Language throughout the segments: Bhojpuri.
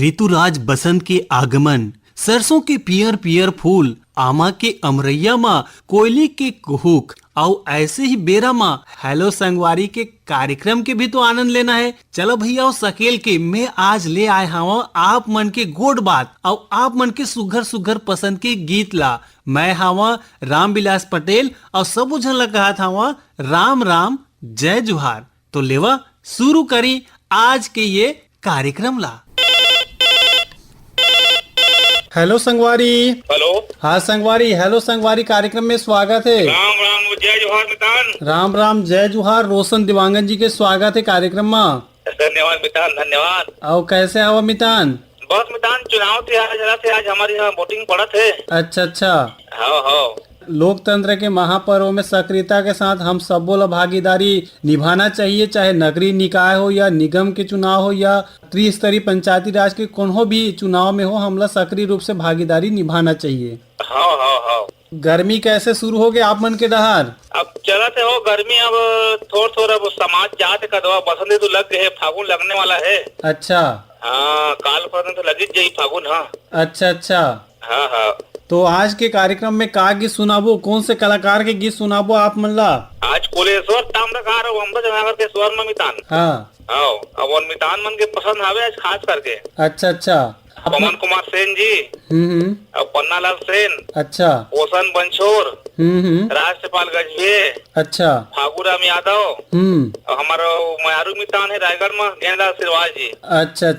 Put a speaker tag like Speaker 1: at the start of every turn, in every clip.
Speaker 1: ऋतुराज बसंत के आगमन, सरसों के पियर पियर फूल, आमा के अमरैया माँ, कोयली के कुहुक और ऐसे ही बेरा माँ हेलो संगवारी के कार्यक्रम के भी तो आनंद लेना है। चलो भैया सकेल के मैं आज ले आए हूँ आप मन के गोड बात और आप मन के सुघर सुघर पसंद के गीत ला। मैं हवा राम बिलास पटेल और सब झन ला कहा था राम राम जय जुहार। तो लेवा शुरू करी आज के ये कार्यक्रम ला। हेलो संगवारी।
Speaker 2: हेलो।
Speaker 1: हाँ संगवारी, हेलो संगवारी कार्यक्रम में स्वागत है।
Speaker 2: राम राम जय जोहार मितान।
Speaker 1: राम राम जय जुहार। रोशन दिवांगन जी के स्वागत है कार्यक्रम में।
Speaker 2: धन्यवाद मितान, धन्यवाद।
Speaker 1: और कैसे हवा मितान?
Speaker 2: बस मितान चुनाव थे आज हमारे यहाँ वोटिंग पड़ा थे।
Speaker 1: अच्छा अच्छा।
Speaker 2: हाँ।
Speaker 1: लोकतंत्र के महापर्व में सक्रियता के साथ हम सबो ला भागीदारी निभाना चाहिए, चाहे नगरीय निकाय हो या निगम के चुनाव हो या त्रिस्तरीय पंचायती राज के कोनो भी चुनाव में हो, हमला सक्रिय रूप से भागीदारी निभाना चाहिए।
Speaker 2: हाँ।
Speaker 1: गर्मी कैसे शुरू हो गया आप मन के डहार?
Speaker 2: अब चलते हो गर्मी, अब थोड़ा अब समाज जात का दवा बसंत तो लग गए, फागुन लगने वाला है।
Speaker 1: अच्छा।
Speaker 2: हाँ काल पर तो लगी जाये फागुन। हाँ
Speaker 1: अच्छा।
Speaker 2: हाँ।
Speaker 1: तो आज के कार्यक्रम में का गीत सुनाबो, कौन से कलाकार के गीत सुनाबो आप मन ला?
Speaker 2: आज कोलेश्वर ताम्रकार और अम्बा जनागर के स्वर में मितान।
Speaker 1: हाँ।
Speaker 2: अब मितान मन के पसंद आवे आज खास करके।
Speaker 1: अच्छा।
Speaker 2: पवन कुमार सेन जी, और पन्नालाल सेन।
Speaker 1: अच्छा।
Speaker 2: ओसन बंछोर, राजपाल गजबे।
Speaker 1: अच्छा।
Speaker 2: फागुराम यादव। और हमारा मयारू मितान है रायगढ़ में गेंदाल सिरवाल जी।
Speaker 1: अच्छा।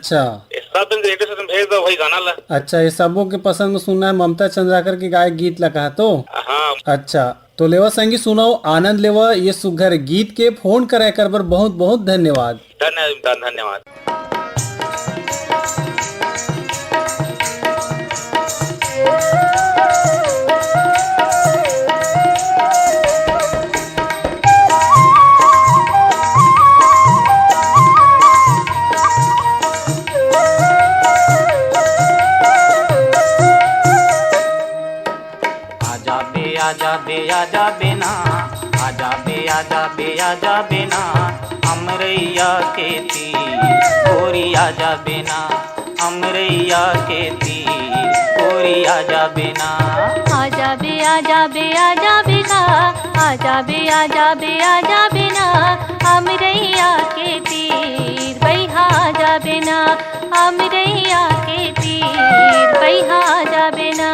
Speaker 2: सब दिन रेडियो स्टेशन भेज दो भाई गाना ला।
Speaker 1: अच्छा, ये सबों के पसंद में सुनना है ममता चंद्राकर के गायक गीत ला कहा तो।
Speaker 2: हाँ।
Speaker 1: अच्छा तो लेवा संगी सुनाओ, आनंद लेवा ये सुघर गीत के। फोन करे कर बर बहुत बहुत धन्यवाद।
Speaker 2: धन्यवाद।
Speaker 3: आजा बेना, आजा बेना, अमरैया के तीर गोरी आजा बेना, अमरैया के तीर गोरी आजा बेना।
Speaker 4: आजा बेना, आजा बेना, अमरैया के तीर बैहा आजा बेना, अमरैया के तीर बैहा आजा बेना।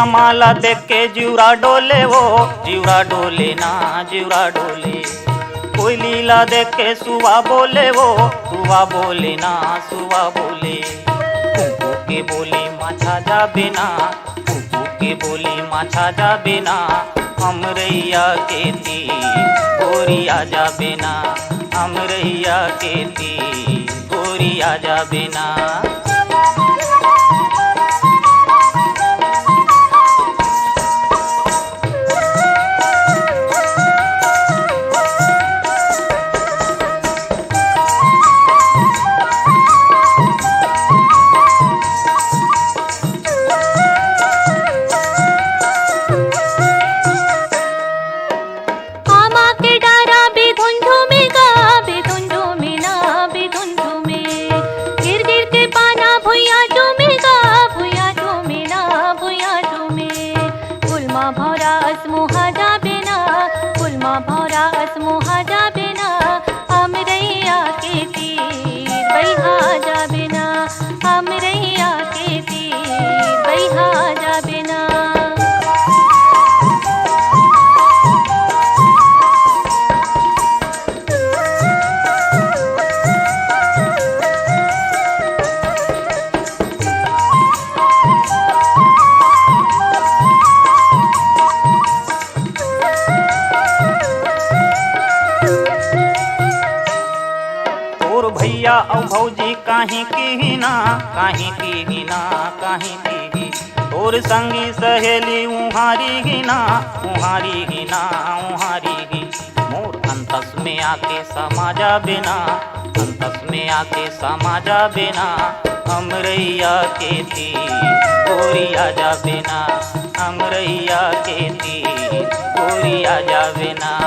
Speaker 3: माला देख के जीवरा डोले, वो जीवरा डोले ना जीवरा डोले। कोई लीला देख के सुवा बोले, वो सुवा बोले ना सुवा बोले। कुकू के बोली माछा जा बिना, कुकू के बोली माछा जा बिना, अमरैया के तीर गोरी आजा बिना, अमरैया के तीर गोरी आजा बिना। भैया औ भौजी काहे की ना, काहे की ना, काहे की तोर संगी सहेली उहारी गिना उहारी गिना उहारी गी मोर अंतस में आके समा जा बिना अंतस में आके समा जा बिना अमरैया के तीर गोरिया जा बिना अमरैया के तीर गोरिया जा बिना।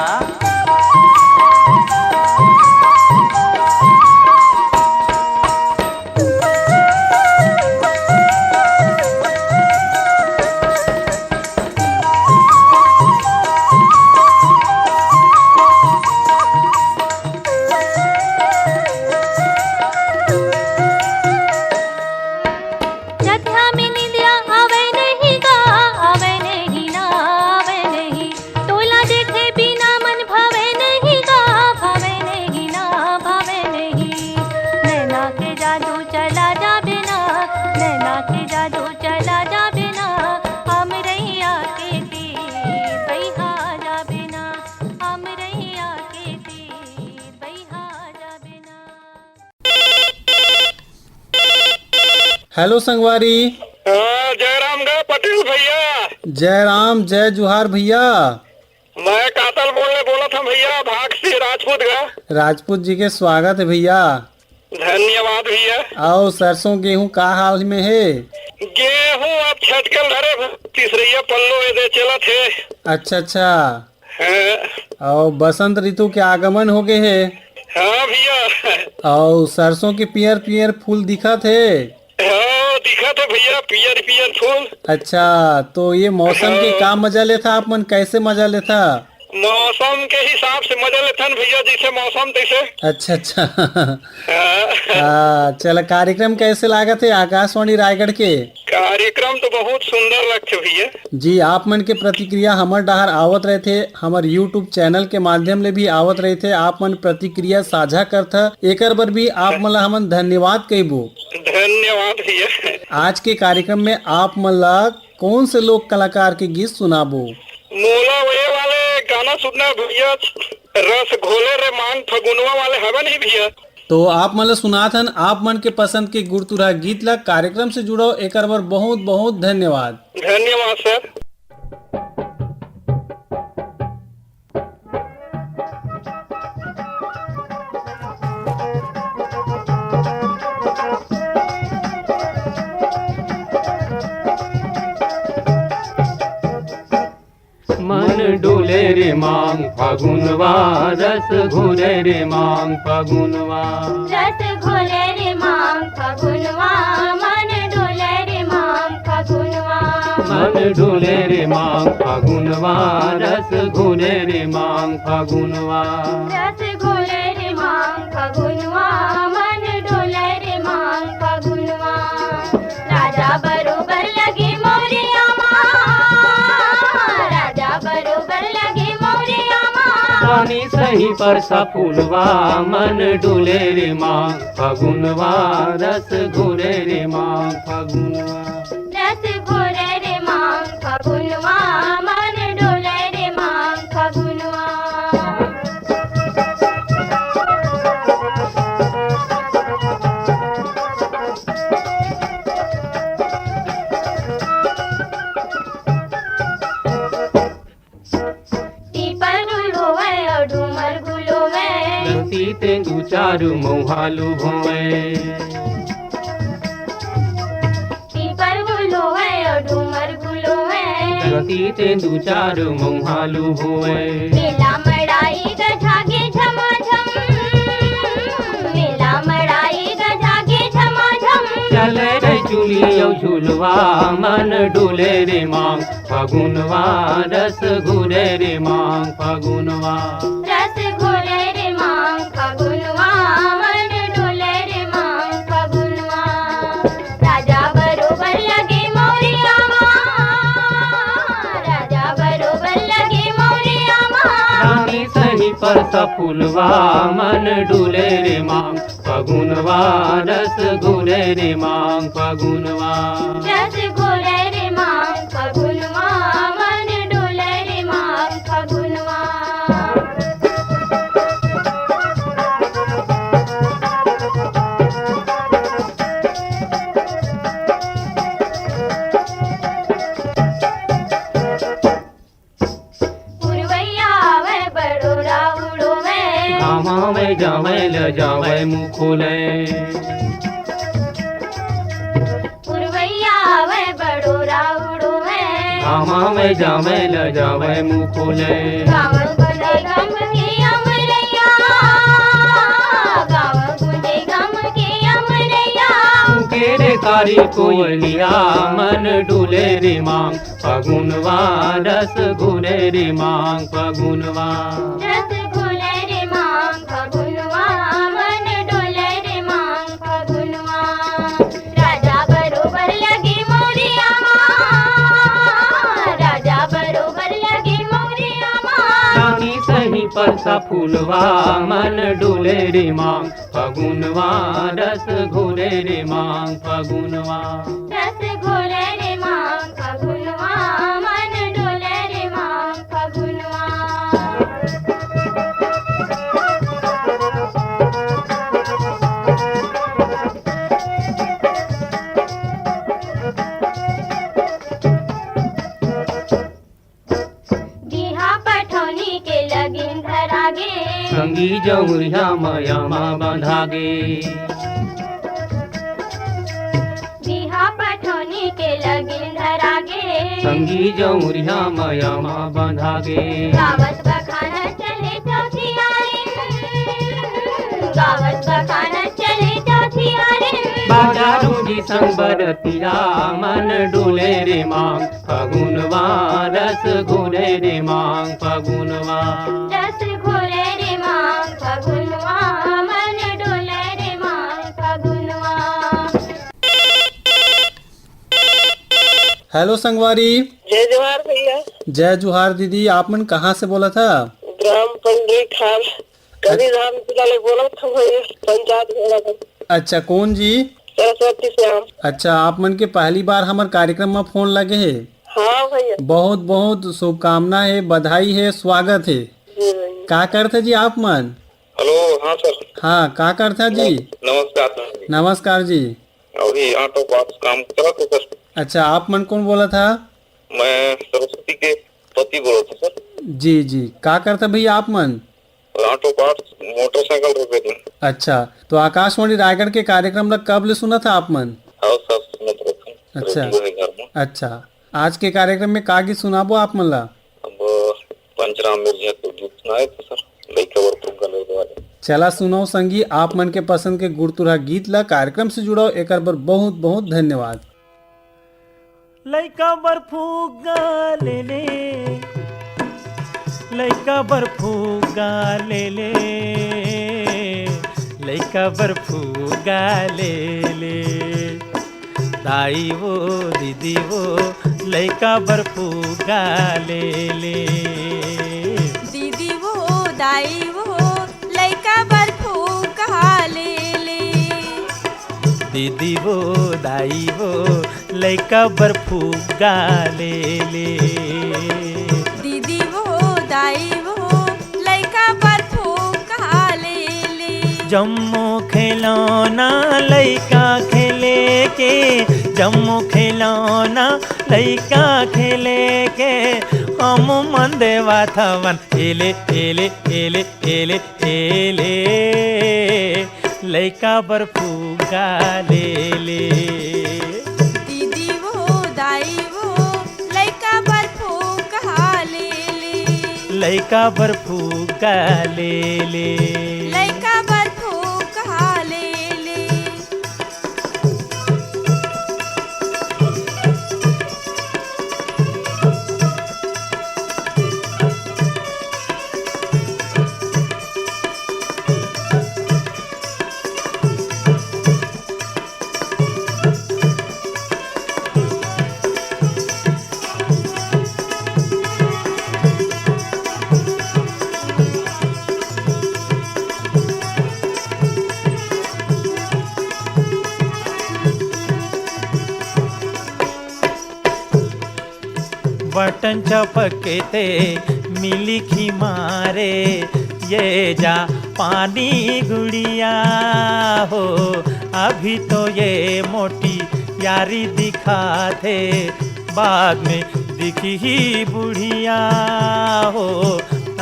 Speaker 1: हेलो संगवारी।
Speaker 2: जयराम गा पटेल भैया।
Speaker 1: जय राम जय जुहार भैया।
Speaker 2: मैं कातल बोला था भैया भाग से राजपूत गा।
Speaker 1: राजपूत जी के स्वागत है भैया।
Speaker 2: धन्यवाद भैया।
Speaker 1: आओ सरसों गेहूं का हाल में है?
Speaker 2: गेहूं अब छटकल धरे तीसरिया पल्लो दे चला थे।
Speaker 1: अच्छा अच्छा।
Speaker 2: हाँ।
Speaker 1: और बसंत ऋतु के आगमन हो गए है।
Speaker 2: हाँ भैया।
Speaker 1: और सरसों के पियर पियर फूल दिखा थे।
Speaker 2: हाँ दिखा था भैया पियर पियर फूल।
Speaker 1: अच्छा तो ये मौसम के का मजा लेता आप मन, कैसे मजा लेता?
Speaker 2: मौसम के हिसाब से मजा लेता भैया, जैसे मौसम तैसे।
Speaker 1: अच्छा अच्छा। चल कार्यक्रम कैसे लागा थे आकाशवाणी रायगढ़ के?
Speaker 2: कार्यक्रम तो बहुत सुंदर लगते भैया
Speaker 1: जी। आप मन के प्रतिक्रिया हमर डाहर आवत रहे थे, हमार यूट्यूब चैनल के माध्यम ले भी आवत रहे थे। आप मन प्रतिक्रिया साझा करता एकर बर भी आप मन ला हमन धन्यवाद कहबो।
Speaker 2: धन्यवाद भैया।
Speaker 1: आज के कार्यक्रम में आप मन ला कौन से लोक कलाकार के गीत सुनाबो?
Speaker 2: मोला वे वाले गाना सुनना भैया, रस घोले रे मांग फगुनवा वाले हवे नहीं भैया।
Speaker 1: तो आप मन ला सुनात हन, आप मन के पसंद के गुड़तुरा गीत ला कार्यक्रम से जुड़ो एकर बर बहुत बहुत धन्यवाद।
Speaker 2: धन्यवाद सर।
Speaker 5: मन डोले रे मांग फागुनवा, रस घोले रे मांग फागुनवा।
Speaker 4: रस घोले रे मांग फागुनवा, मन डोले रे मांग फागुनवा।
Speaker 5: मन डोले रे मांग फागुनवा, रस घोले रे मांग फागुनवा।
Speaker 4: रस घोले रे मांग फागुनवा, मन डोले रे मांग फागुनवा। राजा बरोबर लगे मोरिया राजा बरोबर लगे मोरिया
Speaker 5: रानी सही पर सा फूलवा, मन डोले रे मांग फागुनवा, रस घोले रे मांग फागुनवा।
Speaker 4: रस घोले रे मांग फागुनवा, मन डोले रे मांग फागुनवा।
Speaker 5: तेंदु चारु मोहालू भोवे,
Speaker 4: पीपर गुलोवे और डूमर गुलोवे।
Speaker 5: गति तेंदु चारु मोहालू भोवे।
Speaker 4: मेला मड़ाई गजागे झमाझम, मेला मड़ाई गजागे झमाझम।
Speaker 5: चले रे चुलियो झुलवा, मन डोले रे मांग फागुनवा, रस घोले रे मांग फागुनवा।
Speaker 4: रस घोले रे मांग फागुनवा, मन डोले रे मांग फागुनवा। राजा बरोबर लगे मोरिया राजा बरोबर लगे मोरिया
Speaker 5: रानी सही पर सा फूलवा, मन डोले रे मांग फागुनवा, रस घोले रे मांग फागुनवा।
Speaker 4: रस घोले रे मांग फागुनवा, मन डोले रे मांग फागुनवा।
Speaker 5: जावे मुँह खोले।
Speaker 4: पुरवैया आवे बड़ोरा उड़ोवे,
Speaker 5: घामा में जावे ल जावे मुँह खोले।
Speaker 4: गाँव गुंजे गम की अमरैया, गाँव गुंजे गम की अमरैया।
Speaker 5: केरे कारी कोयलिया मन डुले रे मांग फगुनवा रस घुले रे मांग फगुनवा।
Speaker 4: रस घुले रे मांग फगुनवा, मन डोले रे मांग फगुनवा। राजा बरोबर लगी मोरिया माँ, राजा बरोबर लगी मोरिया माँ।
Speaker 5: रानी सही परसा फूलवा मन डुले रे मांग फगुनवा रस घुले रे मांग फगुनवा।
Speaker 4: रस घोले रे मांग फगुनवा, मन डोले रे मांग फगुनवा। बिहा पठौनी के लगिन धरागे,
Speaker 5: संगी जमुरिया माया माँ बंधागे।
Speaker 4: बिहा पठौनी के लगिन धरागे।
Speaker 5: संगी जमुरिया माया माँ बंधागे।
Speaker 4: गावत बखाना चले चौथियारे, गावत बखाना चले चौथियारे।
Speaker 5: बाजारू जी संग बरतिया मन डुले रे मांग फगुनवा रस घुले रे मांग फगुनवा।
Speaker 4: रस घोले रे मांग फगुनवा, मन डोले रे मांग फगुनवा।
Speaker 1: हेलो संगवारी।
Speaker 2: जय जवाहर भैया।
Speaker 1: जय जोहार दीदी। आप मन कहाँ से बोला था?
Speaker 2: ग्राम पंडरी खाल कभी राम जिला ले बोला था भैया, पंचायत बोला था।
Speaker 1: अच्छा, कौन जी?
Speaker 2: सरस्वती श्याम।
Speaker 1: अच्छा, आप मन के पहली बार हमारे कार्यक्रम में फोन लगे है।
Speaker 2: हाँ भैया।
Speaker 1: बहुत बहुत शुभकामना है, बधाई है, स्वागत है।
Speaker 2: जी भैया।
Speaker 1: का करते जी आप मन?
Speaker 2: हेलो। हाँ सर।
Speaker 1: हाँ, का करते जी?
Speaker 2: नमस्कार सर।
Speaker 1: नमस्कार जी।
Speaker 2: अभी ऑटो पार्ट्स काम करा था सर।
Speaker 1: अच्छा, आप मन कौन बोला था?
Speaker 2: मैं सरस्वती के पति बोला था सर।
Speaker 1: जी जी। का करते भैया आप मन?
Speaker 2: ऑटो पार्ट्स मोटरसाइकिल रुपए थे।
Speaker 1: अच्छा, तो आकाशवाणी रायगढ़ के कार्यक्रम ला कब ले सुना था आप मन?
Speaker 2: हाँ सर, सुनत रखा।
Speaker 1: अच्छा।
Speaker 2: रेडियो है घर में।
Speaker 1: अच्छा, आज के कार्यक्रम में का गीत सुनाबो आप मन ला?
Speaker 2: अब पंचराम मिर्जा को गीत सुनाए थे सर, लइका वर पुगले वाले।
Speaker 1: चला सुनाओ संगी आप मन के पसंद के गुड़तुरा गीत ला। कार्यक्रम से जुड़ाओ, एक बार बहुत बहुत धन्यवाद।
Speaker 6: लइका बर्फूगा ले ले, लइका बर्फूगा ले ले, लइका बर्फूगा ले ले। दाई वो दीदी वो लइका बर्फूगा ले ले।
Speaker 7: दीदी वो दाई वो लइका बर्फू कहा ले ले।
Speaker 6: दीदी वो दाई वो लइका बर्फूगा ले ले।
Speaker 7: दीदी वो दाई वो लइका बर्फू कहा ले ले।
Speaker 6: जम्मू खिलौना लइका खेले के, जम्मू खिलौना लइका खेले के। हम मन देवा थवन एले एले एले एले एले। लइका बर्फूगा ले ले।
Speaker 7: दीदी वो दाई वो लइका बर्फू कहा ले ले।
Speaker 6: लइका बर्फूगा ले ले।
Speaker 7: लइका बर्फू कहा ले ले।
Speaker 6: बटन चपके ते मिली खी मारे, ये जा पानी गुड़िया हो। अभी तो ये मोटी यारी दिखाते, बाद में दिखी ही बुढ़िया हो।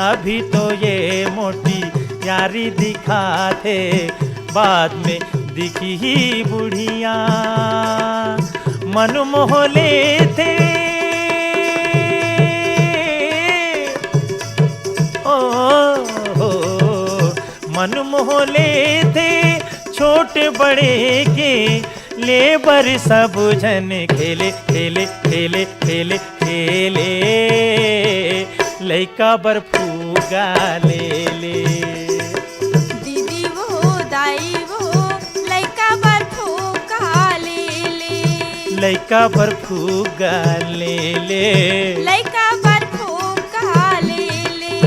Speaker 6: अभी तो ये मोटी यारी दिखाते बाद में दिखी ही बुढ़िया मन मोह लेते मन मोह लेते छोटे बड़े के लेबर सब जन खेले खेले खेले खेले खेले लइका बर्फूगा ले ले
Speaker 7: दीदी वो दाई वो लइका बर्फू का ले ले
Speaker 6: लइका बर्फूगा ले ले
Speaker 7: लइका बर्फू का ले ले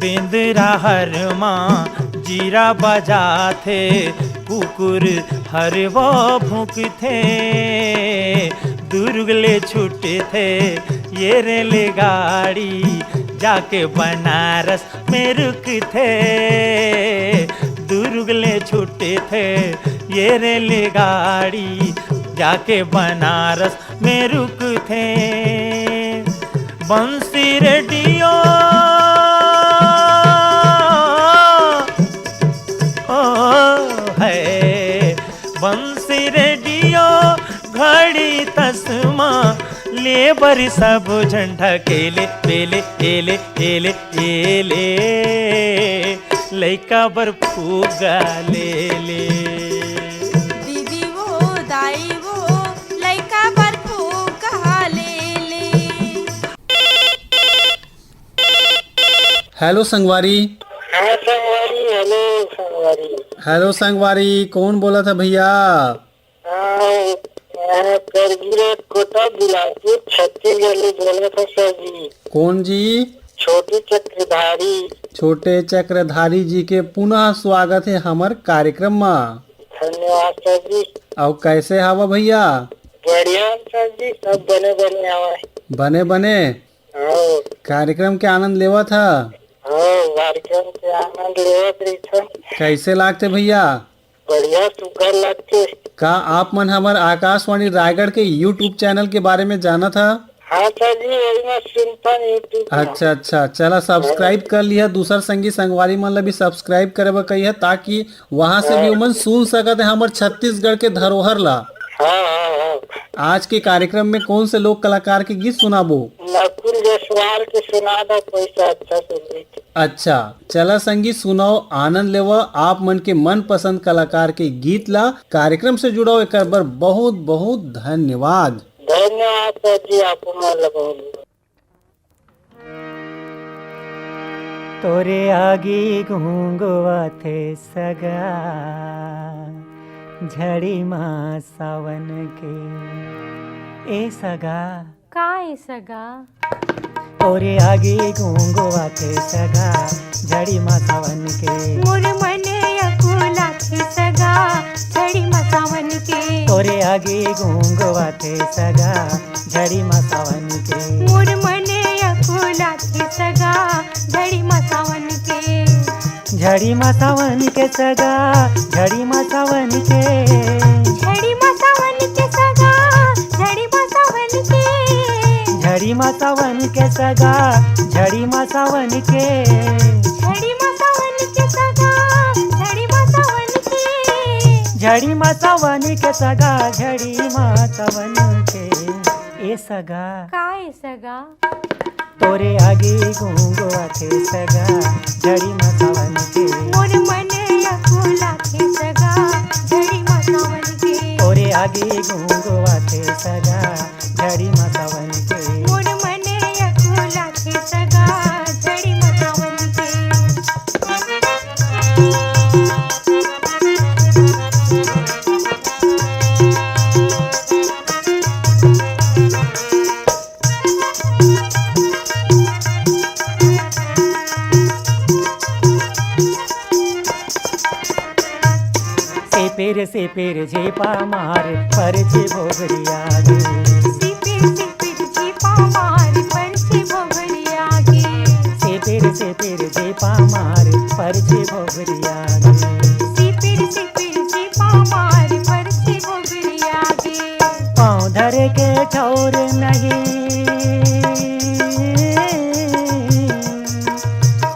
Speaker 6: बेंदरा हर माँ जीरा बजाते कुकुर हर वो भूकते दुर्गले छूटे थे ये रेलगाड़ी जाके बनारस में रुकते दुर्गले छूटे थे ये रेलगाड़ी जाके बनारस में रुकते बंसी रेडियो बंसी रेडियो घड़ी तस्मा लेबर सब झंडा केले पेले एले एले एले लइका बर्फूगा ले ले
Speaker 7: दीदी वो दाई वो लइका बर्फू का ले ले
Speaker 1: हेलो संगवारी।
Speaker 2: हाँ संगवारी, हेलो संगवारी।
Speaker 1: हेलो संगवारी, कौन बोला था भैया?
Speaker 2: करगिरे कोटा बिलासपुर छत्तीसगढ़ में बोला था सर जी।
Speaker 1: कौन जी?
Speaker 2: छोटे चक्रधारी।
Speaker 1: छोटे चक्रधारी जी के पुनः स्वागत है हमार कार्यक्रम में।
Speaker 2: धन्यवाद सर जी।
Speaker 1: और कैसे हवा भैया?
Speaker 2: बढ़िया सर जी, सब बने बने आवा।
Speaker 1: बने बने कार्यक्रम के आनंद लेवा था।
Speaker 2: कार्यक्रम के आनंद लेवत रही था।
Speaker 1: कैसे लागते भैया?
Speaker 2: बढ़िया सुगर लगते।
Speaker 1: का आप मन हमार आकाशवाणी रायगढ़ के यूट्यूब चैनल के बारे में जाना था?
Speaker 2: हाँ सर जी, वही मैं सुनता यूट्यूब।
Speaker 1: अच्छा अच्छा, चला सब्सक्राइब कर लिया। दूसर संगी संगवारी मन ला भी सब्सक्राइब करे कही ताकि वहाँ से भी उमन सुन सकते हमार छत्तीसगढ़ के धरोहर ला।
Speaker 2: हाँ।
Speaker 1: आज के कार्यक्रम में कौन से लोक कलाकार के गीत सुनाबो?
Speaker 2: नकुल जसवाल के सुना दो कोई सा अच्छा संगीत।
Speaker 1: अच्छा चला संगीत सुनाओ, आनंद लेवा। आप मन के मन पसंद कलाकार के गीत ला कार्यक्रम से जुड़ाओ। एक बार बहुत बहुत धन्यवाद।
Speaker 2: धन्यवाद सर जी, आपको मैं लगाऊंगी।
Speaker 6: तोरे आगे घूंगवा थे सगा झड़ी माँ सावन के ए सगा
Speaker 4: का ए सगा
Speaker 6: तोरे आगे घूंगवा थे सगा झड़ी माँ सावन के
Speaker 4: मोर मने अकुला थे सगा झड़ी माँ सावन के
Speaker 6: तोरे आगे घूंगवा थे सगा झड़ी माँ सावन के
Speaker 4: मोर मने अकुला थे सगा झड़ी माँ सावन के
Speaker 6: झड़ी माँ सावन के सगा झड़ी माँ सावन के
Speaker 4: झड़ी माँ सावन के सगा झड़ी माँ सावन के
Speaker 6: झड़ी माँ सावन के सगा झड़ी माँ सावन के
Speaker 4: झड़ी माँ सावन के सगा झड़ी माँ सावन के
Speaker 6: झड़ी माँ सावन के सगा झड़ी माँ सावन के ए सगा
Speaker 4: का ए सगा
Speaker 6: तोरे आगे घूंगवा थे सगा झड़ी माँ सावन के
Speaker 4: मोर मने अकुला थे सगा झड़ी माँ सावन के
Speaker 6: तोरे आगे घूंगवा थे सगा झड़ी माँ सावन के
Speaker 4: मोर मने अकुला थे सगा झड़ी माँ सावन के
Speaker 6: से पेर झेपा मार परछे भोगरिया गे।
Speaker 7: सिपिर झेपा मार परछे भोगरिया गे।
Speaker 6: से पेर झेपा मार परछे भोगरिया गे।
Speaker 7: सिपिर झेपा मार परछे भोगरिया गे।
Speaker 6: पाँव धर के ठौर नहीं,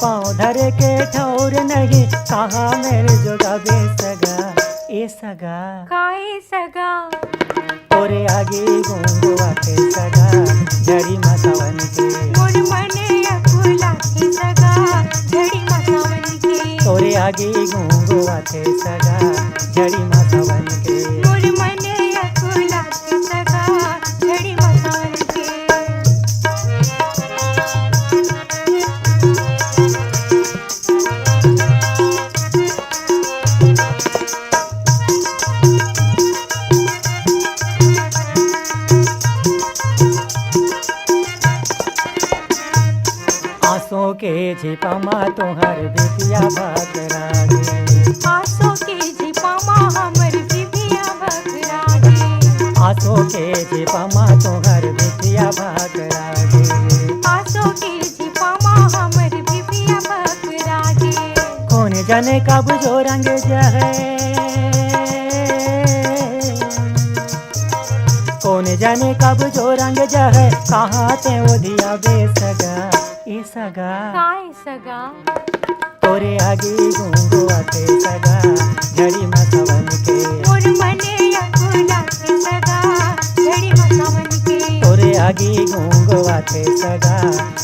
Speaker 6: पाँव धर के ठौर नहीं, कहाँ मेरे जोगाबे सगा ए सगा।
Speaker 7: काए सगा
Speaker 6: तोरे आगे घुंघुआ के सगा झड़ी मसावन के।
Speaker 7: मोर मने अकुला के सगा झड़ी मसावन के।
Speaker 6: तोरे आगे घुंघुआ के सगा झड़ी मसावन के।
Speaker 7: मोर मने अकुला के सगा झड़ी मसावन के।
Speaker 6: आंसू के झिपमा तोहर बिटिया बकरा गे।
Speaker 7: आसो के झिपमा हमर बिबिया बकरा गे।
Speaker 6: आंसू के झिपमा तोहर बिटिया बकरा गे।
Speaker 7: आसो के झिपमा हमर बिबिया बकरा गे।
Speaker 6: कौन जाने कब जो रंग जहे, कौन जाने कब जो रंग जहे, कहाँ ते ओधिया बेसगा ए सगा।
Speaker 7: काए सगा
Speaker 6: तोरे आगे घुंघुआ के सगा झड़ी मसावन के।
Speaker 7: मोर मने अकुला के सगा झड़ी मसावन के।
Speaker 6: तोरे आगे घुंघुआ के सगा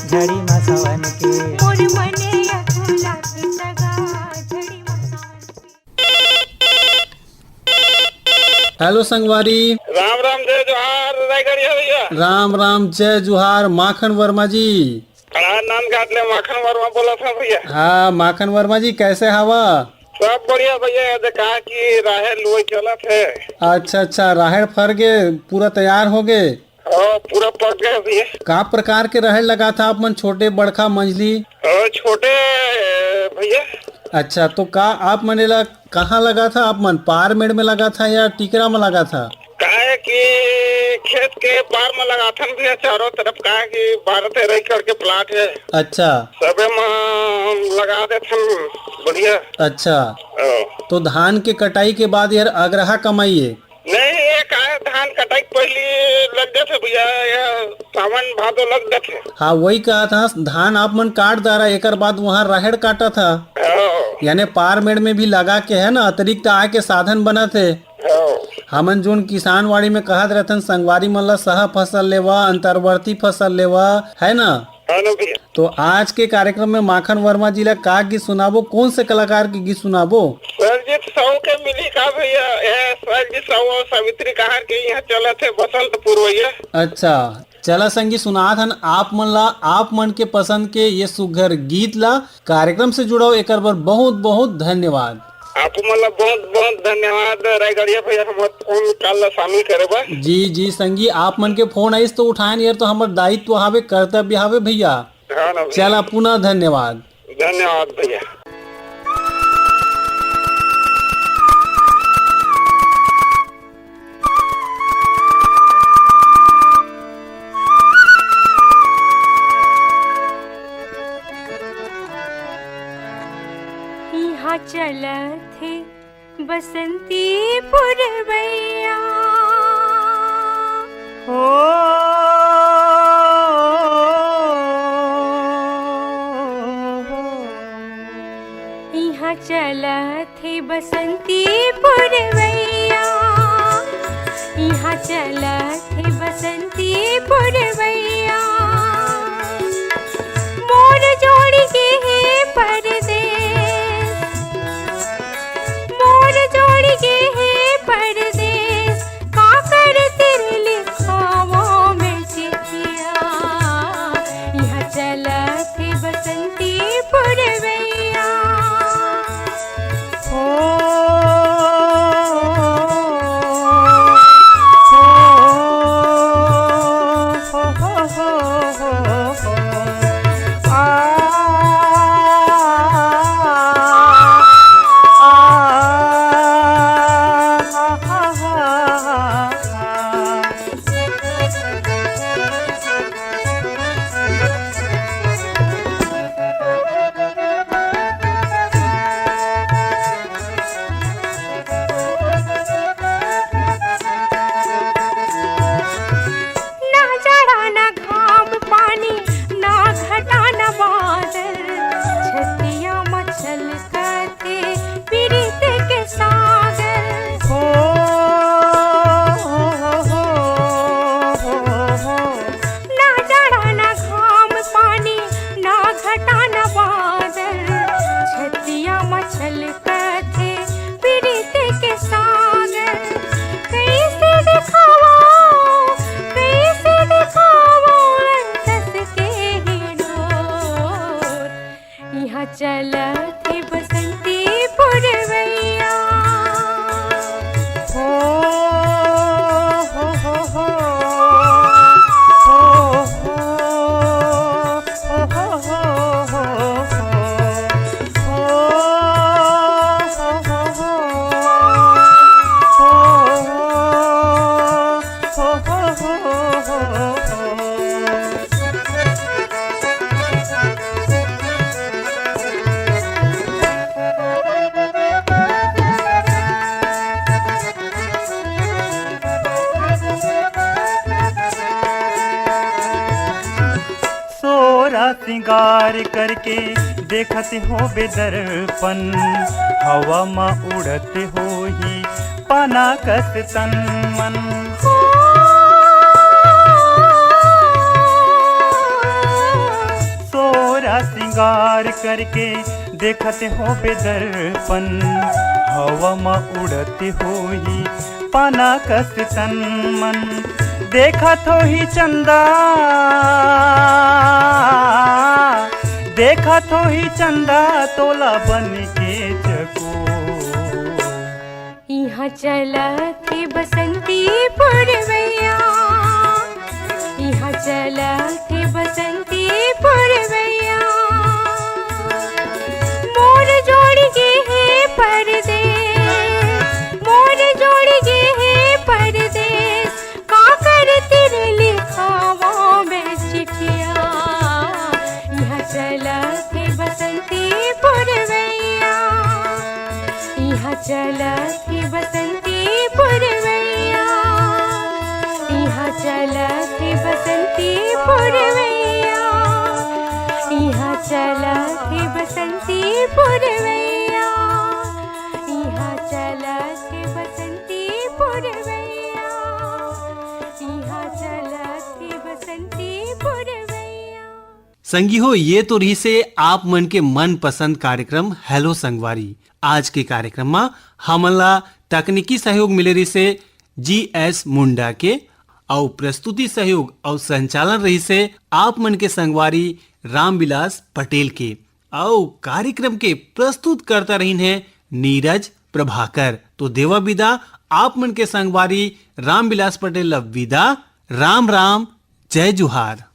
Speaker 6: झड़ी मसावन के।
Speaker 7: मोर मने अकुला के सगा झड़ी मसावन के।
Speaker 1: हेलो संगवारी।
Speaker 2: राम राम जय जोहार रायगढ़िया भैया।
Speaker 1: राम राम जय जुहार माखन वर्मा जी।
Speaker 2: नान घाट ले माखन वर्मा बोला था भैया।
Speaker 1: हाँ माखन वर्मा जी कैसे हवा?
Speaker 2: सब बढ़िया भैया। देखा कि राहेर लुई चला थे।
Speaker 1: अच्छा अच्छा राहेर फर गए पूरा तैयार हो गए?
Speaker 2: पूरा पक गया भैया।
Speaker 1: का प्रकार के राहेर लगा था आप मन, छोटे बड़खा मंझली?
Speaker 2: छोटे भैया।
Speaker 1: अच्छा तो का आप मन ला कहाँ लगा था आप मन, पार मेड़ में लगा था या टिकरा में लगा था?
Speaker 2: काहे कि खेत के पार में लगाथन भैया चारों तरफ। काहे कि 12-13 एकड़ के प्लाट है।
Speaker 1: अच्छा
Speaker 2: सबे में लगा देथन बढ़िया।
Speaker 1: अच्छा
Speaker 2: ओ।
Speaker 1: तो धान के कटाई के बाद यार अगरहा कमाइए?
Speaker 2: नहीं ये काहे धान कटाई पहले लग गए थे भैया, या सावन भादो लग गए थे।
Speaker 1: हाँ वही कहा था, धान आप मन काट दारा एक बाद वहाँ राहेर काटा था, यानी पार मेड़ में भी लगा के है ना अतिरिक्त आय के साधन बना थे। हमन जोन किसान वाड़ी में कहत रहथन संगवारी मन ला सह फसल लेवा, अंतर्वर्ती फसल लेवा, है ना? तो आज के कार्यक्रम में माखन वर्मा जी ला का गीत सुनाबो, कौन से कलाकार के गीत सुनाबो?
Speaker 2: सरजीत साहू के मिली का भैया। सरजीत साहू और सावित्री कहार के यहाँ चले थे बसंतपुर भैया।
Speaker 1: अच्छा चला संगी सुनात हन आप मन ला, आप मन के पसंद के ये सुघर गीत ला। कार्यक्रम से जुड़ाओ एक बार बहुत बहुत धन्यवाद।
Speaker 2: आप मतलब बहुत बहुत धन्यवाद रायगढ़िया भैया, हम फोन कॉल शामिल करे बा।
Speaker 1: जी संगी आप मन के फोन आइस तो उठाए यार, तो हमार दायित्व हावे, कर्तव्य हावे भैया। चला पुनः धन्यवाद।
Speaker 2: धन्यवाद भैया।
Speaker 7: यहाँ चलत है बसंती पुरवैया हो। यहाँ चलत है बसंती पुरवैया। यहाँ चलत है बसंती पुरवैया। मोर जोड़ी के है परदेस, मोर जोड़ी के है परदेस। का कर तेरे लिखावों में चिट्ठिया। यहाँ चलत है बसंती पुरवैया हो। हो छलकते प्रीत के सागर कैसे दिखावा अंतस के ही डोर यहाँ चलते बसंती पुरवैया हो हो हो हो
Speaker 6: सिंगार करके देखते हो बेदर्पण हवा में उड़ते हो ही पाना कस तन मन सोरा सिंगार करके देखते हो बेदर्पण हवा में उड़ते हो ही पाना कस तन मन देखत हो ही चंदा देखत हो ही चंदा तोला बन के चको
Speaker 7: यहाँ चलते बसंती पुरवैया यहाँ चलते बसंती पुरवैया मोर जोड़ गे है परदेस मोर जोड़ गे है परदेस का कर तेरे लिखावा में चिट्ठिया यहाँ चलते बसंती पुरवैया यहाँ चलते बसंती पुरवैया यहाँ चलते बसंती पुरवैया यहाँ चलते बसंती पुरवैया यहाँ चलते बसंती पुरवैया यहाँ चलते बसंती पुरवैया।
Speaker 1: संगी हो, ये तो रही से आप मन के मन पसंद कार्यक्रम हेलो संगवारी। आज के कार्यक्रम में हमला तकनीकी सहयोग मिले रही से GS मुंडा के और प्रस्तुति सहयोग और संचालन रही से आप मन के संगवारी रामविलास पटेल के और कार्यक्रम के प्रस्तुत करता रही है नीरज प्रभाकर। तो देवा विदा आप मन के संगवारी रामविलास पटेल विदा। राम राम, जय जुहार।